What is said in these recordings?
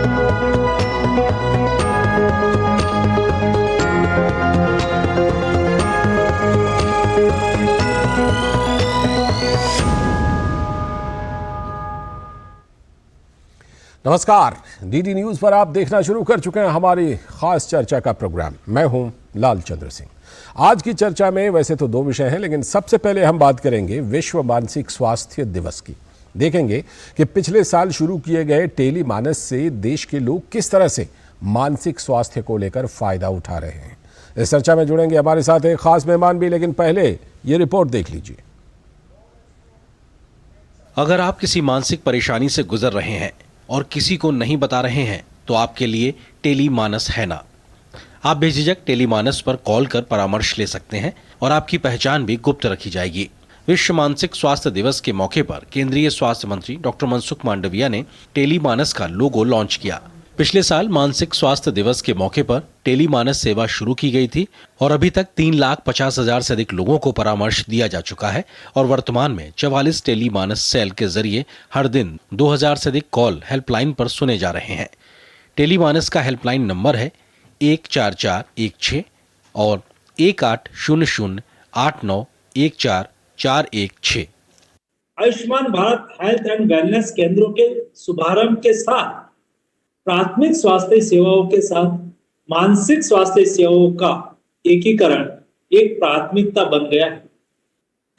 नमस्कार, DD news पर आप देखना शुरू कर चुके हैं हमारी खास चर्चा का प्रोग्राम। मैं हूं लाल चंद्र सिंह। आज की चर्चा में वैसे तो दो विषय हैं, लेकिन सबसे पहले हम बात करेंगे विश्व मानसिक स्वास्थ्य दिवस की। देखेंगे कि पिछले साल शुरू किए गए टेली मानस से देश के लोग किस तरह से मानसिक स्वास्थ्य को लेकर फायदा उठा रहे हैं। इस चर्चा में जुड़ेंगे हमारे साथ एक खास मेहमान भी, लेकिन पहले ये रिपोर्ट देख लीजिए। अगर आप किसी मानसिक परेशानी से गुजर रहे हैं और किसी को नहीं बता रहे हैं तो आपके लिए टेली मानस है ना। आप बेझिझक टेली मानस पर कॉल कर परामर्श ले सकते हैं और आपकी पहचान भी गुप्त रखी जाएगी। विश्व मानसिक स्वास्थ्य दिवस के मौके पर केंद्रीय स्वास्थ्य मंत्री डॉक्टर मनसुख मांडविया ने टेली मानस का लोगो लॉन्च किया। पिछले साल मानसिक स्वास्थ्य दिवस के मौके पर टेली मानस सेवा शुरू की गई थी और अभी तक 3,50,000 से अधिक लोगों को परामर्श दिया जा चुका है और वर्तमान में 44 टेली मानस सेल के जरिए हर दिन 2,000 से अधिक कॉल हेल्पलाइन पर सुने जा रहे हैं। टेली मानस का हेल्पलाइन नंबर है 14416 और 180089144116। Ayushman Bharat health and wellness केंद्रों के शुभारंभ के साथ प्राथमिक स्वास्थ्य सेवाओं के साथ मानसिक स्वास्थ्य सेवाओं का एकीकरण एक प्राथमिकता बन गया है।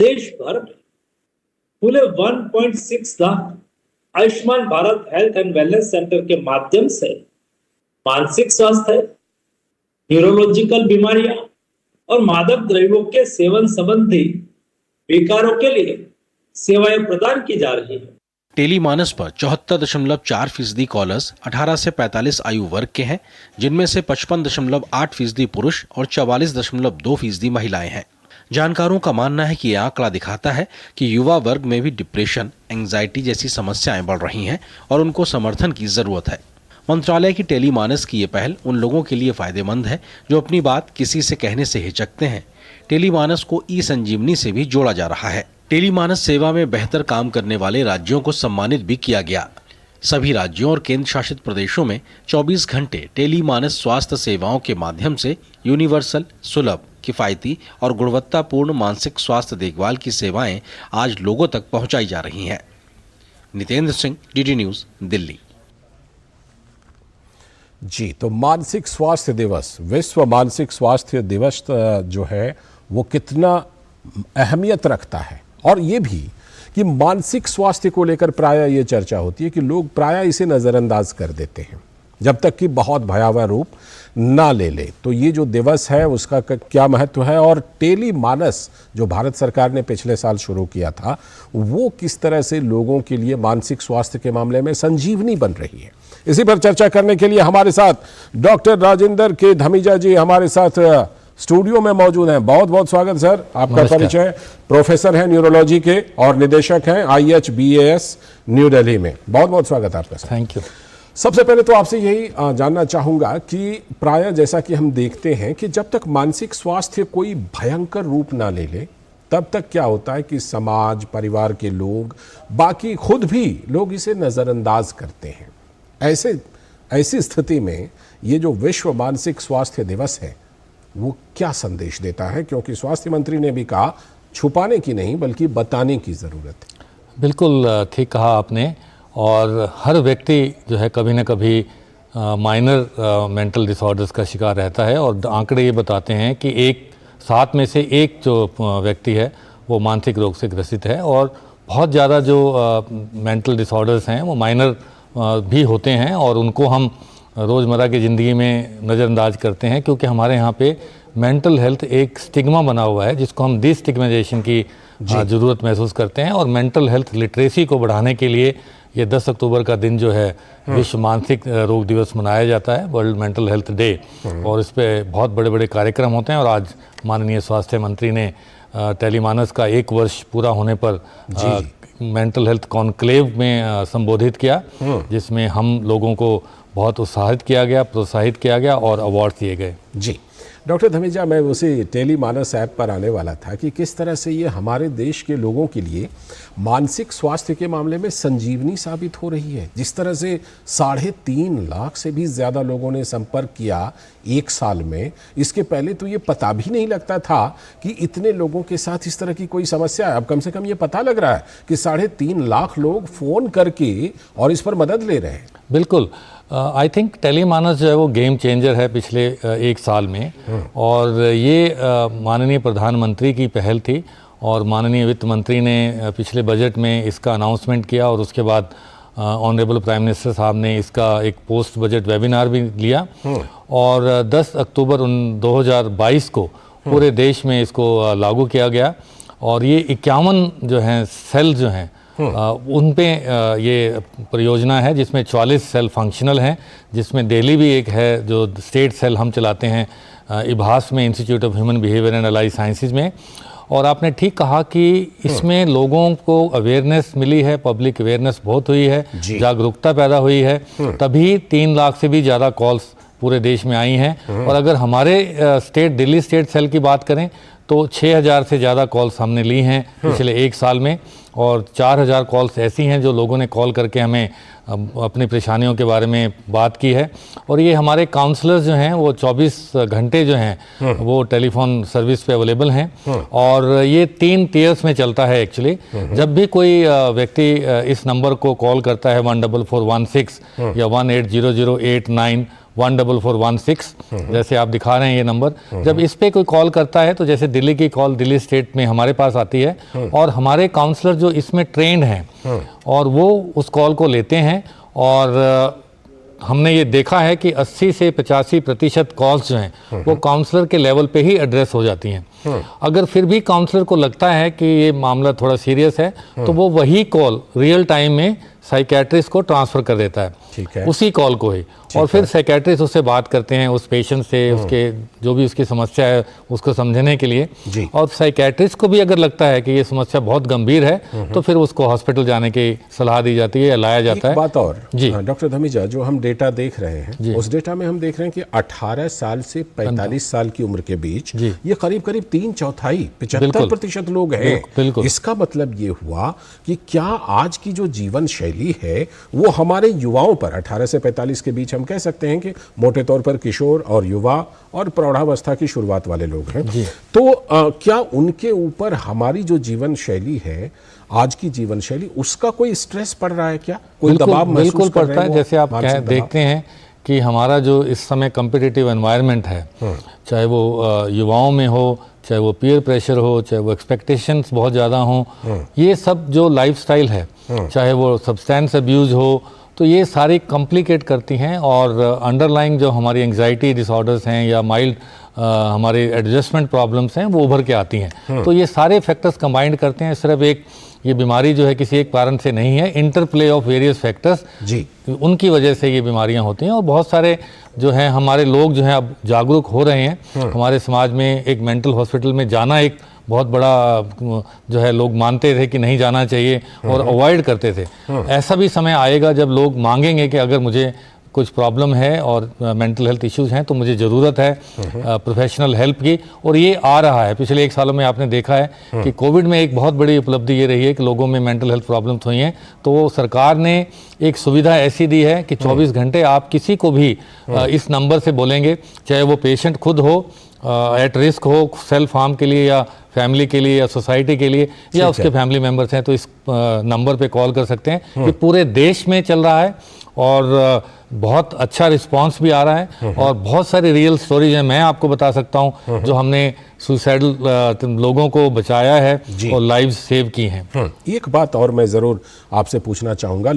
देश भर में पूरे 1.6 lakh Ayushman Bharat health and wellness centre के माध्यम से मानसिक स्वास्थ्य, न्यूरोलॉजिकल बीमारियां और मादक द्रव्यों के सेवन संबंधी विकारों के लिए सेवाएं प्रदान की जा रही है। टेली मानस पर 74.4% कॉलर्स 18 से 45 आयु वर्ग के हैं, जिनमें से 55.8% पुरुष और 44.2% महिलाएं हैं। जानकारों का मानना है कि यह आंकड़ा दिखाता है कि युवा वर्ग में भी डिप्रेशन, एंजाइटी जैसी समस्याएं बढ़ रही हैं और उनको समर्थन की जरूरत है। मंत्रालय की टेली मानस की ये पहल उन लोगों के लिए फायदेमंद है जो अपनी बात किसी से कहने से हिचकते हैं। टेली मानस को ई संजीवनी से भी जोड़ा जा रहा है। टेली मानस सेवा में बेहतर काम करने वाले राज्यों को सम्मानित भी किया गया। सभी राज्यों और केंद्र शासित प्रदेशों में 24 घंटे टेली मानस स्वास्थ्य सेवाओं के माध्यम से यूनिवर्सल, सुलभ, किफायती और गुणवत्तापूर्ण मानसिक स्वास्थ्य देखभाल की सेवाएं आज लोगों तक पहुंचाई जा रही हैं। Nitendra Singh, DD News, Delhi. जी, तो मानसिक स्वास्थ्य दिवस, विश्व मानसिक स्वास्थ्य दिवस जो है वो कितना अहमियत रखता है, और ये भी कि मानसिक स्वास्थ्य को लेकर प्रायः ये चर्चा होती है कि लोग प्रायः इसे नज़रअंदाज कर देते हैं जब तक कि बहुत भयावह रूप ना ले ले। तो ये जो दिवस है उसका क्या महत्व है, और टेली मानस जो भारत सरकार ने पिछले साल शुरू किया था वो किस तरह से लोगों के लिए मानसिक स्वास्थ्य के मामले में संजीवनी बन रही है, इसी पर चर्चा करने के लिए हमारे साथ डॉक्टर राजेंद्र के धमीजा जी हमारे साथ स्टूडियो में मौजूद हैं। बहुत बहुत स्वागत सर। आपका परिचय, प्रोफेसर हैं न्यूरोलॉजी के और निदेशक हैं IHBAS न्यू दिल्ली में। बहुत बहुत स्वागत आपका सर। Thank you. सबसे पहले तो आपसे यही जानना चाहूंगा कि प्रायः जैसा कि हम देखते हैं कि जब तक मानसिक स्वास्थ्य कोई भयंकर रूप ना ले ले तब तक क्या होता है कि समाज, परिवार के लोग, बाकी खुद भी लोग इसे नज़रअंदाज करते हैं। ऐसी स्थिति में ये जो विश्व मानसिक स्वास्थ्य दिवस है वो क्या संदेश देता है, क्योंकि स्वास्थ्य मंत्री ने भी कहा छुपाने की नहीं बल्कि बताने की ज़रूरत है। बिल्कुल ठीक कहा आपने, और हर व्यक्ति जो है कभी ना कभी माइनर मेंटल डिसऑर्डर्स का शिकार रहता है, और आंकड़े ये बताते हैं कि 7 में से 1 जो व्यक्ति है वो मानसिक रोग से ग्रसित है, और बहुत ज़्यादा जो मेंटल डिसऑर्डर्स हैं वो माइनर भी होते हैं और उनको हम रोज़मर्रा की ज़िंदगी में नज़रअंदाज करते हैं, क्योंकि हमारे यहाँ पे मेंटल हेल्थ एक स्टिग्मा बना हुआ है जिसको हम डिस्टिग्माइजेशन की ज़रूरत महसूस करते हैं। और मेंटल हेल्थ लिटरेसी को बढ़ाने के लिए ये 10 अक्टूबर का दिन जो है विश्व मानसिक रोग दिवस मनाया जाता है, वर्ल्ड मेंटल हेल्थ डे, और इस पर बहुत बड़े बड़े कार्यक्रम होते हैं। और आज माननीय स्वास्थ्य मंत्री ने टेलीमानस का 1 वर्ष पूरा होने पर मेंटल हेल्थ कॉन्क्लेव में संबोधित किया, जिसमें हम लोगों को बहुत उत्साहित किया गया, प्रोत्साहित किया गया और अवार्ड दिए गए। जी, डॉक्टर धमीजा, मैं उसी टेलीमानस ऐप पर आने वाला था कि किस तरह से ये हमारे देश के लोगों के लिए मानसिक स्वास्थ्य के मामले में संजीवनी साबित हो रही है। जिस तरह से 3.5 लाख से भी ज़्यादा लोगों ने संपर्क किया एक साल में, इसके पहले तो ये पता भी नहीं लगता था कि इतने लोगों के साथ इस तरह की कोई समस्या है। अब कम से कम ये पता लग रहा है कि 3.5 लाख लोग फ़ोन करके और इस पर मदद ले रहे हैं। बिल्कुल, आई थिंक टेलीमानस जो है वो गेम चेंजर है पिछले एक साल में, और ये माननीय प्रधानमंत्री की पहल थी और माननीय वित्त मंत्री ने पिछले बजट में इसका अनाउंसमेंट किया और उसके बाद ऑनरेबल प्राइम मिनिस्टर साहब ने इसका एक पोस्ट बजट वेबिनार भी लिया और 10 अक्टूबर 2022 को पूरे देश में इसको लागू किया गया। और ये 51 जो हैं सेल जो हैं उन पे ये परियोजना है जिसमें 44 सेल फंक्शनल हैं, जिसमें दिल्ली भी एक है जो स्टेट सेल हम चलाते हैं इभास में, institute of human behaviour and allied sciences में। और आपने ठीक कहा कि इसमें लोगों को अवेयरनेस मिली है, पब्लिक अवेयरनेस बहुत हुई है, जागरूकता पैदा हुई है, तभी 3 लाख से भी ज़्यादा कॉल्स पूरे देश में आई हैं। और अगर हमारे दिल्ली स्टेट सेल की बात करें तो 6000 से ज़्यादा कॉल्स हमने ली हैं पिछले एक साल में, और 4000 कॉल्स ऐसी हैं जो लोगों ने कॉल करके हमें अपनी परेशानियों के बारे में बात की है। और ये हमारे काउंसलर्स जो हैं वो 24 घंटे जो हैं वो टेलीफोन सर्विस पे अवेलेबल हैं, और ये 3 टियर्स में चलता है एक्चुअली। जब भी कोई व्यक्ति इस नंबर को कॉल करता है 14416 या 180089 14416, जैसे आप दिखा रहे हैं ये नंबर, जब इस पे कोई कॉल करता है तो जैसे दिल्ली की कॉल दिल्ली स्टेट में हमारे पास आती है और हमारे काउंसलर जो इसमें ट्रेंड हैं और वो उस कॉल को लेते हैं। और हमने ये देखा है कि 80 से 85% कॉल्स जो हैं वो काउंसलर के लेवल पे ही एड्रेस हो जाती हैं। अगर फिर भी काउंसलर को लगता है कि ये मामला थोड़ा सीरियस है तो वो वही कॉल रियल टाइम में साइकेट्रिस्ट को ट्रांसफ़र कर देता है, ठीक है, उसी कॉल को ही, और फिर साइकेट्रिस्ट उससे बात करते हैं उस पेशेंट से, उसके जो भी उसकी समस्या है उसको समझने के लिए। और साइकेट्रिस्ट को भी अगर लगता है कि ये समस्या बहुत गंभीर है तो फिर उसको हॉस्पिटल जाने की सलाह दी जाती है या लाया जाता है। बात और जी डॉक्टर धमीजा, जो हम डेटा देख रहे हैं उस डेटा में हम देख रहे हैं कि 18 साल से 45 साल की उम्र के बीच ये करीब 3/4 75% लोग हैं। इसका मतलब ये हुआ कि क्या आज की जो जीवन शैली है वो हमारे युवाओं पर, 18 से 45 के बीच हम कह सकते हैं कि मोटे तौर पर किशोर और युवा और प्रौढ़ावस्था की शुरुआत वाले लोग हैं, तो क्या उनके ऊपर हमारी जो जीवन शैली है, आज की जीवन शैली, उसका कोई स्ट्रेस पड़ रहा है क्या? कोई दबाव महसूस कर रहे हैं? जैसे आप देखते हैं कि हमारा जो इस समय कॉम्पिटिटिव एनवायरनमेंट है, चाहे वो युवाओं में हो, चाहे वो पीयर प्रेशर हो, चाहे वो एक्सपेक्टेशंस बहुत ज़्यादा हों, ये सब जो लाइफस्टाइल है, चाहे वो सब्सटेंस अब्यूज़ हो, तो ये सारी कॉम्प्लिकेट करती हैं। और अंडरलाइंग जो हमारी एंग्जाइटी डिसऑर्डर्स हैं या माइल्ड हमारे एडजस्टमेंट प्रॉब्लम्स हैं वो उभर के आती हैं। तो ये सारे फैक्टर्स कंबाइंड करते हैं। सिर्फ एक ये बीमारी जो है किसी एक कारण से नहीं है, इंटरप्ले ऑफ वेरियस फैक्टर्स उनकी वजह से ये बीमारियां होती हैं। और बहुत सारे जो हैं हमारे लोग जो हैं अब जागरूक हो रहे हैं। हमारे समाज में एक मेंटल हॉस्पिटल में जाना एक बहुत बड़ा जो है, लोग मानते थे कि नहीं जाना चाहिए और अवॉइड करते थे। ऐसा भी समय आएगा जब लोग मांगेंगे कि अगर मुझे कुछ प्रॉब्लम है और मेंटल हेल्थ इश्यूज हैं तो मुझे ज़रूरत है प्रोफेशनल हेल्प की, और ये आ रहा है। पिछले एक सालों में आपने देखा है कि कोविड में एक बहुत बड़ी उपलब्धि ये रही है कि लोगों में मेंटल हेल्थ प्रॉब्लम्स हुई हैं, तो सरकार ने एक सुविधा ऐसी दी है कि 24 घंटे आप किसी को भी इस नंबर से बोलेंगे, चाहे वो पेशेंट खुद हो, एट रिस्क हो सेल्फ हार्म के लिए या फैमिली के लिए या सोसाइटी के लिए या उसके फैमिली मेम्बर्स हैं, तो इस नंबर पे कॉल कर सकते हैं। ये पूरे देश में चल रहा है और बहुत अच्छा रिस्पांस भी आ रहा है और बहुत सारी रियल स्टोरीज हैं। मैं आपको बता सकता हूं जो हमने सुसाइडल लोगों को बचाया है और लाइव्स सेव की हैं। एक बात और मैं ज़रूर आपसे पूछना चाहूँगा,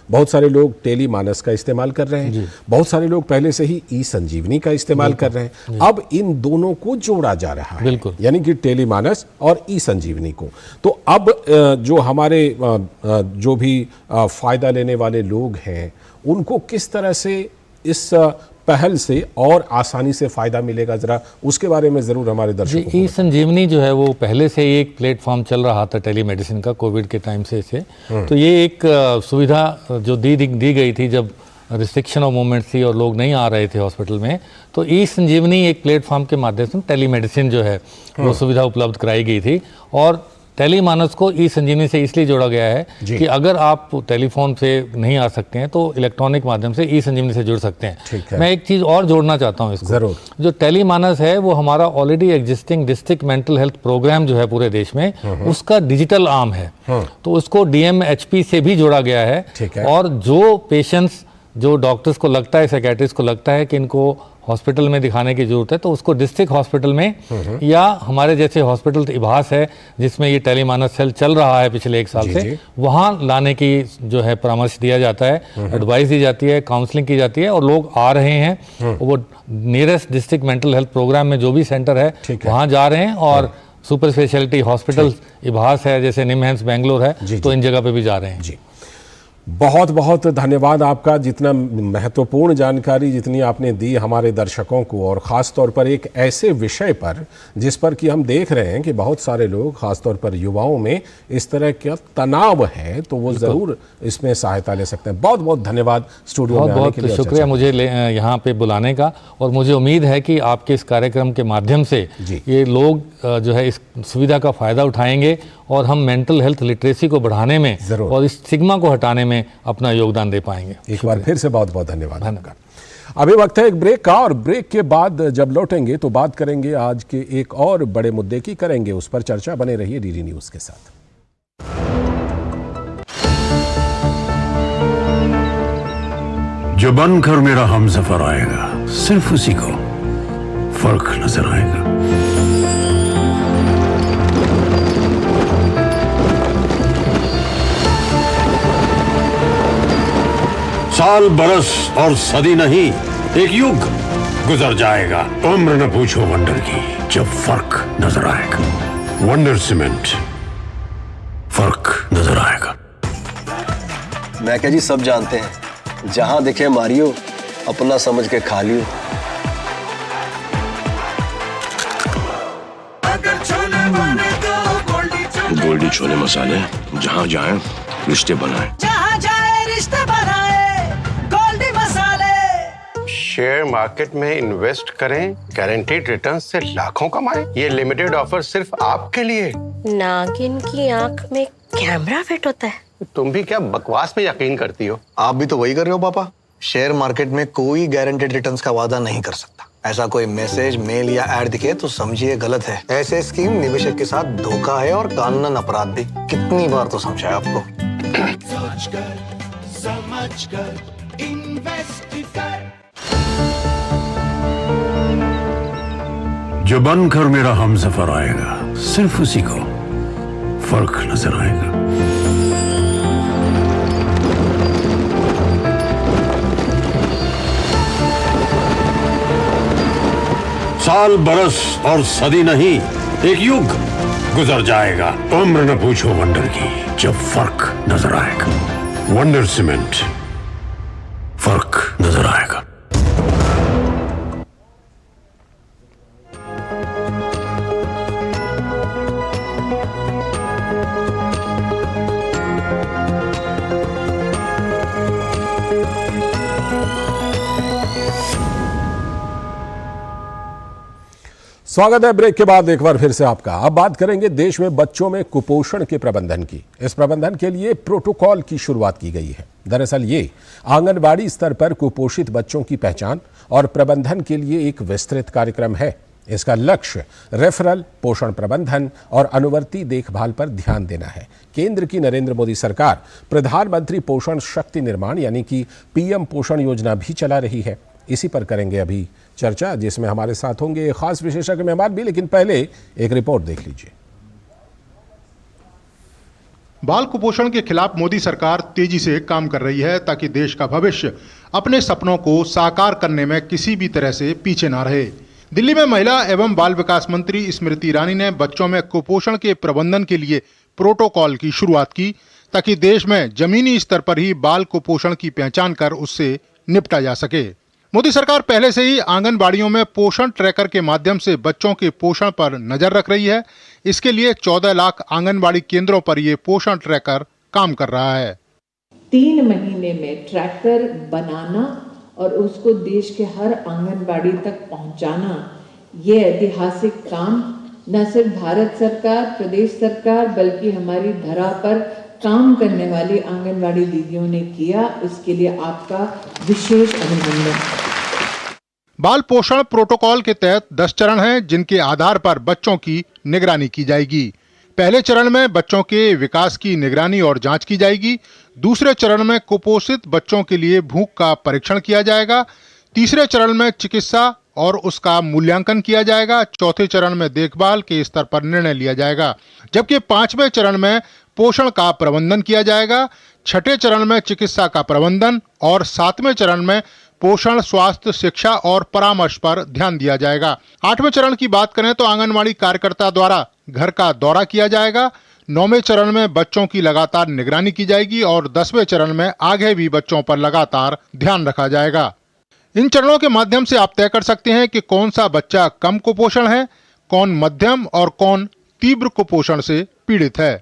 बहुत सारे लोग टेलीमानस का इस्तेमाल कर रहे हैं, बहुत सारे लोग पहले से ही ई संजीवनी का इस्तेमाल कर रहे हैं, अब इन दोनों को जोड़ा जा रहा है, यानी कि टेलीमानस और ई संजीवनी को। तो अब जो हमारे जो भी फ़ायदा लेने वाले लोग हैं उनको किस तरह से इस पहल से और आसानी से फ़ायदा मिलेगा, ज़रा उसके बारे में ज़रूर हमारे दर्शकों को। ई संजीवनी जो है वो पहले से एक प्लेटफॉर्म चल रहा था टेलीमेडिसिन का, कोविड के टाइम से इसे, तो ये एक सुविधा जो दी गई थी जब रिस्ट्रिक्शन ऑफ मूवमेंट थी और लोग नहीं आ रहे थे हॉस्पिटल में, तो ई संजीवनी एक प्लेटफॉर्म के माध्यम से टेलीमेडिसिन जो है वो सुविधा उपलब्ध कराई गई थी। और टेलीमानस को ई संजीवनी से इसलिए जोड़ा गया है कि अगर आप टेलीफोन से नहीं आ सकते हैं तो इलेक्ट्रॉनिक माध्यम से ई संजीवनी से जुड़ सकते हैं। मैं एक चीज़ और जोड़ना चाहता हूँ इसको, जरूर। जो टेलीमानस है वो हमारा already existing district mental health program जो है पूरे देश में, उसका डिजिटल आर्म है, तो उसको DMHP से भी जोड़ा गया है। और जो पेशेंट्स, जो डॉक्टर्स को लगता है, साइकियाट्रिस्ट को लगता है कि इनको हॉस्पिटल में दिखाने की जरूरत है, तो उसको डिस्ट्रिक्ट हॉस्पिटल में या हमारे जैसे हॉस्पिटल इभास है जिसमें ये टेलीमानस सेल चल रहा है पिछले 1 साल से, वहाँ लाने की जो है परामर्श दिया जाता है, एडवाइस दी जाती है, काउंसलिंग की जाती है और लोग आ रहे हैं। वो nearest district mental health program में जो भी सेंटर है वहाँ जा रहे हैं और सुपर स्पेशलिटी हॉस्पिटल इभास है जैसे निमहंस बेंगलोर है, तो इन जगह पे भी जा रहे हैं। बहुत बहुत धन्यवाद आपका, जितना महत्वपूर्ण जानकारी जितनी आपने दी हमारे दर्शकों को, और ख़ास तौर पर एक ऐसे विषय पर जिस पर कि हम देख रहे हैं कि बहुत सारे लोग, ख़ास तौर पर युवाओं में इस तरह का तनाव है, तो वो ज़रूर इसमें सहायता ले सकते हैं। बहुत बहुत धन्यवाद स्टूडियो में आने के लिए। बहुत शुक्रिया मुझे यहाँ पे बुलाने का, और मुझे उम्मीद है कि आपके इस कार्यक्रम के माध्यम से ये लोग जो है इस सुविधा का फ़ायदा उठाएंगे और हम मेंटल हेल्थ लिटरेसी को बढ़ाने में और इस स्टिग्मा को हटाने में अपना योगदान दे पाएंगे। एक बार फिर से बहुत बहुत धन्यवाद। अभी वक्त है एक ब्रेक का, और ब्रेक के बाद जब लौटेंगे तो बात करेंगे आज के एक और बड़े मुद्दे की, करेंगे उस पर चर्चा। बने रहिए DD न्यूज़ के साथ। जो बनकर मेरा हमसफर आएगा, सिर्फ उसी को फर्क नजर आएगा। साल बरस और सदी नहीं, एक युग गुजर जाएगा। उम्र न पूछो वंडर की, जब फर्क नजर आएगा। वंडर सीमेंट, फर्क नजर आएगा। मैं क्या जी, सब जानते हैं, जहां दिखे मारियो, अपना समझ के खा लियो। गोल्डी छोले मसाले, जहां जाए रिश्ते बनाए, जहां जाए रिश्ते बनाए, गोल्डी मसाले। शेयर मार्केट में इन्वेस्ट करें, गारंटीड रिटर्न से लाखों कमाएं। ये लिमिटेड ऑफर सिर्फ आपके लिए। नागिन की आंख में कैमरा फिट होता है। तुम भी क्या बकवास में यकीन करती हो? आप भी तो वही कर रहे हो पापा। शेयर मार्केट में कोई गारंटीड रिटर्न्स का वादा नहीं कर सकता। ऐसा कोई मैसेज, मेल या ऐड दिखे तो समझिए गलत है। ऐसे स्कीम निवेशक के साथ धोखा है और कानूनन अपराध भी। कितनी बार तो समझाया आपको। समझकर इन्वेस्ट कर। जो बनकर मेरा हमसफर आएगा, सिर्फ उसी को फर्क नजर आएगा। साल बरस और सदी नहीं, एक युग गुजर जाएगा। उम्र न पूछो वंडर की, जब फर्क नजर आएगा। वंडर सीमेंट, फर्क नजर आएगा। स्वागत है ब्रेक के बाद एक बार फिर से आपका। अब बात करेंगे देश में बच्चों में कुपोषण के प्रबंधन की। इस प्रबंधन के लिए प्रोटोकॉल की शुरुआत की गई है। दरअसल ये आंगनबाड़ी स्तर पर कुपोषित बच्चों की पहचान और प्रबंधन के लिए एक विस्तृत कार्यक्रम है। इसका लक्ष्य रेफरल, पोषण प्रबंधन और अनुवर्ती देखभाल पर ध्यान देना है। केंद्र की नरेंद्र मोदी सरकार प्रधानमंत्री पोषण शक्ति निर्माण यानी कि PM पोषण योजना भी चला रही है। इसी पर करेंगे अभी चर्चा, जिसमें हमारे साथ होंगे खास विशेषज्ञ मेहमान भी। लेकिन पहले एक रिपोर्ट देख लीजिए। बाल कुपोषण के खिलाफ मोदी सरकार तेजी से काम कर रही है ताकि देश का भविष्य अपने सपनों को साकार करने में किसी भी तरह से पीछे ना रहे। दिल्ली में महिला एवं बाल विकास मंत्री स्मृति ईरानी ने बच्चों में कुपोषण के प्रबंधन के लिए प्रोटोकॉल की शुरुआत की ताकि देश में जमीनी स्तर पर ही बाल कुपोषण की पहचान कर उससे निपटा जा सके। मोदी सरकार पहले से ही आंगनबाड़ियों में पोषण ट्रैकर के माध्यम से बच्चों के पोषण पर नजर रख रही है। इसके लिए 14 लाख आंगनबाड़ी केंद्रों पर ये पोषण ट्रैकर काम कर रहा है। 3 महीने में ट्रैकर बनाना और उसको देश के हर आंगनबाड़ी तक पहुंचाना, ये ऐतिहासिक काम न सिर्फ भारत सरकार, प्रदेश सरकार, बल्कि हमारी धरा पर काम करने वाली आंगनबाड़ी दीदियों ने किया। इसके लिए आपका विशेष अभिनंदन। बाल पोषण प्रोटोकॉल के तहत 10 चरण हैं, जिनके आधार पर बच्चों की निगरानी की जाएगी। पहले चरण में बच्चों के विकास की निगरानी और जांच की जाएगी। दूसरे चरण में कुपोषित बच्चों के लिए भूख का परीक्षण किया जाएगा। तीसरे चरण में चिकित्सा और उसका मूल्यांकन किया जाएगा। चौथे चरण में देखभाल के स्तर पर निर्णय लिया जाएगा, जबकि 5वें चरण में पोषण का प्रबंधन किया जाएगा। छठे चरण में चिकित्सा का प्रबंधन और 7वें चरण में पोषण, स्वास्थ्य, शिक्षा और परामर्श पर ध्यान दिया जाएगा। 8वें चरण की बात करें तो आंगनवाड़ी कार्यकर्ता द्वारा घर का दौरा किया जाएगा। 9वें चरण में बच्चों की लगातार निगरानी की जाएगी और 10वें चरण में आगे भी बच्चों पर लगातार ध्यान रखा जाएगा। इन चरणों के माध्यम से आप तय कर सकते हैं कि कौन सा बच्चा कम कुपोषण है, कौन मध्यम और कौन तीव्र कुपोषण से पीड़ित है।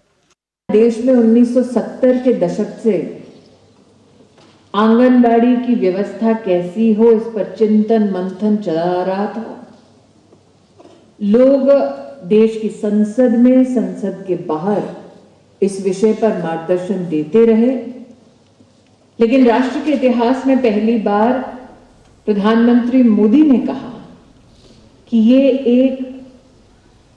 देश में 1970 के दशक से आंगनबाड़ी की व्यवस्था कैसी हो, इस पर चिंतन मंथन चला रहा था। लोग देश की संसद में, संसद के बाहर इस विषय पर मार्गदर्शन देते रहे, लेकिन राष्ट्र के इतिहास में पहली बार प्रधानमंत्री मोदी ने कहा कि ये एक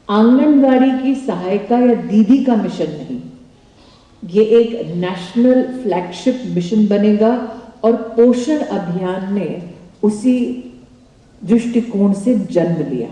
आंगनबाड़ी की सहायिका या दीदी का मिशन नहीं, ये एक नेशनल फ्लैगशिप मिशन बनेगा और पोषण अभियान ने उसी दृष्टिकोण से जन्म लिया।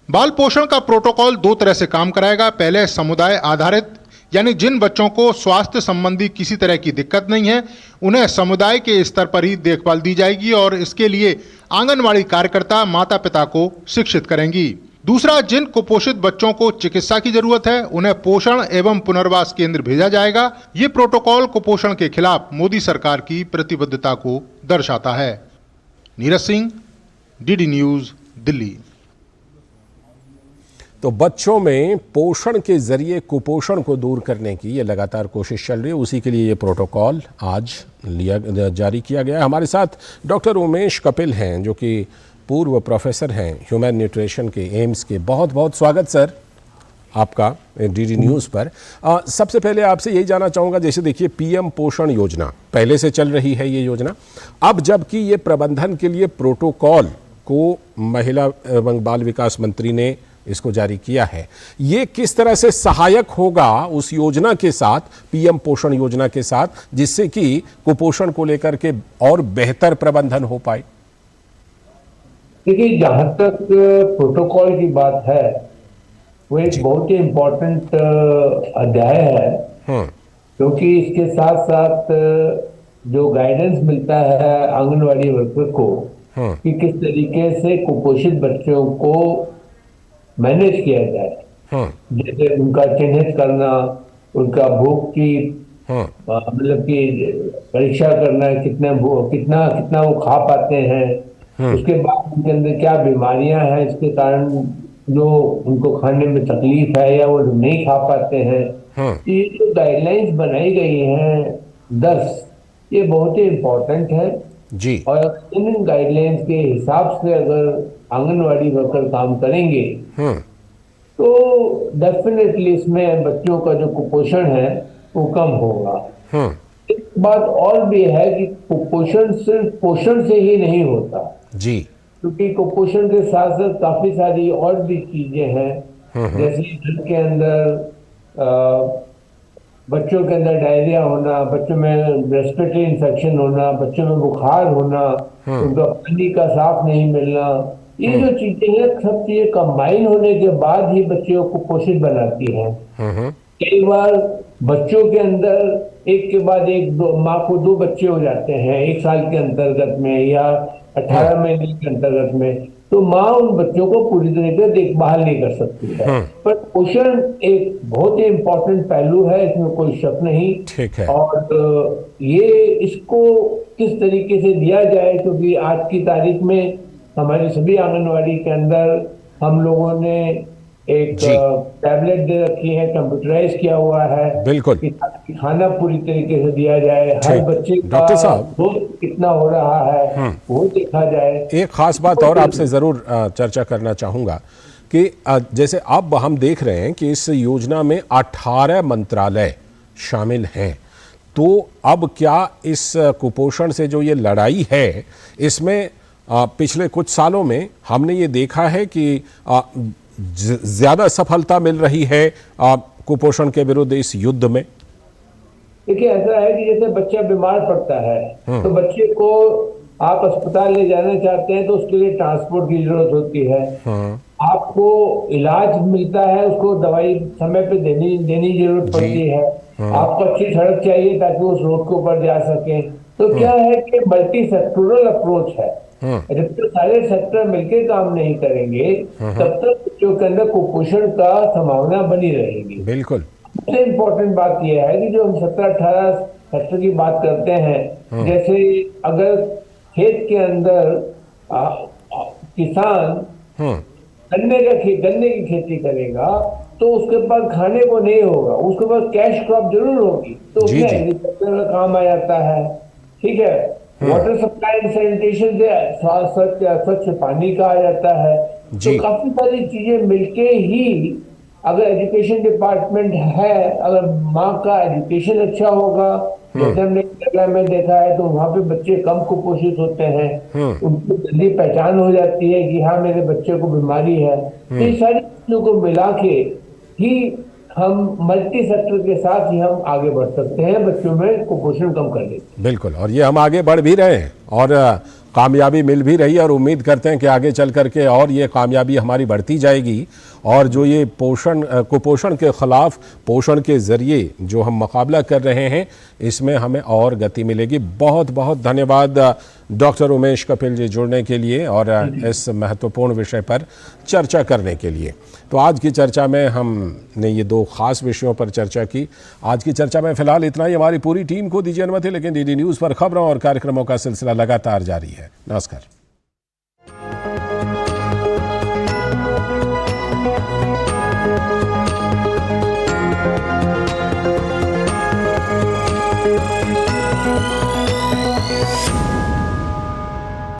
बाल पोषण का प्रोटोकॉल 2 तरह से काम कराएगा। पहले समुदाय आधारित, यानी जिन बच्चों को स्वास्थ्य संबंधी किसी तरह की दिक्कत नहीं है, उन्हें समुदाय के स्तर पर ही देखभाल दी जाएगी और इसके लिए आंगनवाड़ी कार्यकर्ता माता पिता को शिक्षित करेंगी। दूसरा, जिन कुपोषित बच्चों को चिकित्सा की जरूरत है, उन्हें पोषण एवं पुनर्वास केंद्र भेजा जाएगा। ये प्रोटोकॉल कुपोषण के खिलाफ मोदी सरकार की प्रतिबद्धता को दर्शाता है। Neeraj Singh, DD News, Delhi. तो बच्चों में पोषण के जरिए कुपोषण को दूर करने की ये लगातार कोशिश चल रही है। उसी के लिए ये प्रोटोकॉल आज जारी किया गया। हमारे साथ डॉक्टर उमेश कपिल हैं, जो कि पूर्व प्रोफेसर हैं ह्यूमन न्यूट्रिशन के, एम्स के। बहुत बहुत स्वागत सर आपका डीडी न्यूज़ पर। सबसे पहले आपसे यही जानना चाहूँगा, जैसे देखिए पीएम पोषण योजना पहले से चल रही है ये योजना, अब जबकि ये प्रबंधन के लिए प्रोटोकॉल को महिला एवं बाल विकास मंत्री ने इसको जारी किया है, ये किस तरह से सहायक होगा उस योजना के साथ, पीएम पोषण योजना के साथ, जिससे कि कुपोषण को लेकर के और बेहतर प्रबंधन हो पाए? देखिए, जहाँ तक प्रोटोकॉल की बात है, वो एक बहुत ही इम्पोर्टेंट अध्याय है, क्योंकि इसके साथ साथ जो गाइडेंस मिलता है आंगनवाड़ी वर्कर को कि किस तरीके से कुपोषित बच्चों को मैनेज किया जाए, जैसे उनका चिन्हित करना, उनका भूख की मतलब कि परीक्षा करना, कितना वो खा पाते हैं, उसके बाद उनके अंदर क्या बीमारियां हैं इसके कारण जो उनको खाने में तकलीफ है या वो नहीं खा पाते हैं। ये जो गाइडलाइंस बनाई गई हैं 10, ये बहुत ही इम्पोर्टेंट है जी। और इन गाइडलाइंस के हिसाब से अगर आंगनवाड़ी वर्कर काम करेंगे तो डेफिनेटली इसमें बच्चों का जो कुपोषण है वो कम होगा। एक बात और भी है कि कुपोषण सिर्फ पोषण से ही नहीं होता जी, क्योंकि कुपोषण के साथ साथ काफी सारी और भी चीजें हैं, जैसे घर के अंदर बच्चों के अंदर डायरिया होना, बच्चों में रेस्पिरेटरी इन्फेक्शन होना, बच्चों में बुखार होना, उनका पानी का साफ नहीं मिलना, ये जो चीजें हैं सब चीजें कंबाइन होने के बाद ही बच्चों को कुपोषित बनाती हैं। कई बार बच्चों के अंदर एक के बाद एक माँ को 2 बच्चे हो जाते हैं 1 साल के अंतर्गत में या 18 महीने के अंतर्गत में, तो माँ उन बच्चों को पूरी तरीके से देखभाल नहीं कर सकती है। पर पोषण एक बहुत ही इम्पोर्टेंट पहलू है, इसमें कोई शक नहीं। ठीक है। और ये इसको किस तरीके से दिया जाए, क्योंकि आज की तारीख में हमारे सभी आंगनवाड़ी के अंदर हम लोगों ने एक टैबलेट दे रखी है, कंप्यूटराइज किया हुआ है, बिल्कुल, खाना पूरी तरीके से दिया जाए, हर बच्चे का डॉक्टर साहब ग्रोथ कितना हो रहा है वो देखा जाए। एक खास बात और आपसे जरूर चर्चा करना चाहूंगा कि जैसे अब हम देख रहे हैं कि इस योजना में 18 मंत्रालय शामिल हैं, तो अब क्या इस कुपोषण से जो ये लड़ाई है इसमें पिछले कुछ सालों में हमने ये देखा है कि ज्यादा सफलता मिल रही है कुपोषण के विरुद्ध इस युद्ध में? देखिए ऐसा है कि जैसे बच्चा बीमार पड़ता है तो बच्चे को आप अस्पताल ले जाना चाहते हैं तो उसके लिए ट्रांसपोर्ट की जरूरत होती है। आपको इलाज मिलता है, उसको दवाई समय पे देनी जरूरत पड़ती है। आपको अच्छी सड़क चाहिए ताकि उस रोड के ऊपर जा सके। तो क्या है कि मल्टी सेक्टोरल अप्रोच है। जब तक सारे सेक्टर मिलकर काम नहीं करेंगे तब तक बच्चों के अंदर कुपोषण का संभावना बनी रहेगी। बिल्कुल। सबसे इम्पोर्टेंट बात यह है कि जो हम 17-18 सेक्टर की बात करते हैं, जैसे अगर खेत के अंदर किसान गन्ने की खेती करेगा तो उसके पास खाने को नहीं होगा, उसके पास कैश क्रॉप जरूर होगी, तो उसमें एग्रीकल्चर का काम आ जाता है। ठीक है, वाटर सप्लाई एंड सैनिटेशन से स्वच्छ पानी का आ जाता है। तो काफी सारी चीजें मिलके ही, अगर एजुकेशन डिपार्टमेंट है, अगर माँ का एजुकेशन अच्छा होगा, जैसे हमने केरला में देखा है, तो वहाँ पे बच्चे कम कुपोषित होते हैं, उनको जल्दी पहचान हो जाती है कि हाँ मेरे बच्चे को बीमारी है। तो ये सारी चीजों को मिला के ही हम मल्टी सेक्टर के साथ ही हम आगे बढ़ सकते हैं बच्चों में कुपोषण कम करने के। बिल्कुल, और ये हम आगे बढ़ भी रहे हैं और कामयाबी मिल भी रही है और उम्मीद करते हैं कि आगे चल करके और ये कामयाबी हमारी बढ़ती जाएगी और जो ये कुपोषण के खिलाफ पोषण के ज़रिए जो हम मुकाबला कर रहे हैं इसमें हमें और गति मिलेगी। बहुत बहुत धन्यवाद डॉक्टर उमेश कपिल जी जुड़ने के लिए और इस महत्वपूर्ण विषय पर चर्चा करने के लिए। तो आज की चर्चा में हमने ये दो खास विषयों पर चर्चा की। आज की चर्चा में फिलहाल इतना ही। हमारी पूरी टीम को दीजिए अनुमति, लेकिन डीडी न्यूज़ पर खबरों और कार्यक्रमों का सिलसिला लगातार जारी है। नमस्कार।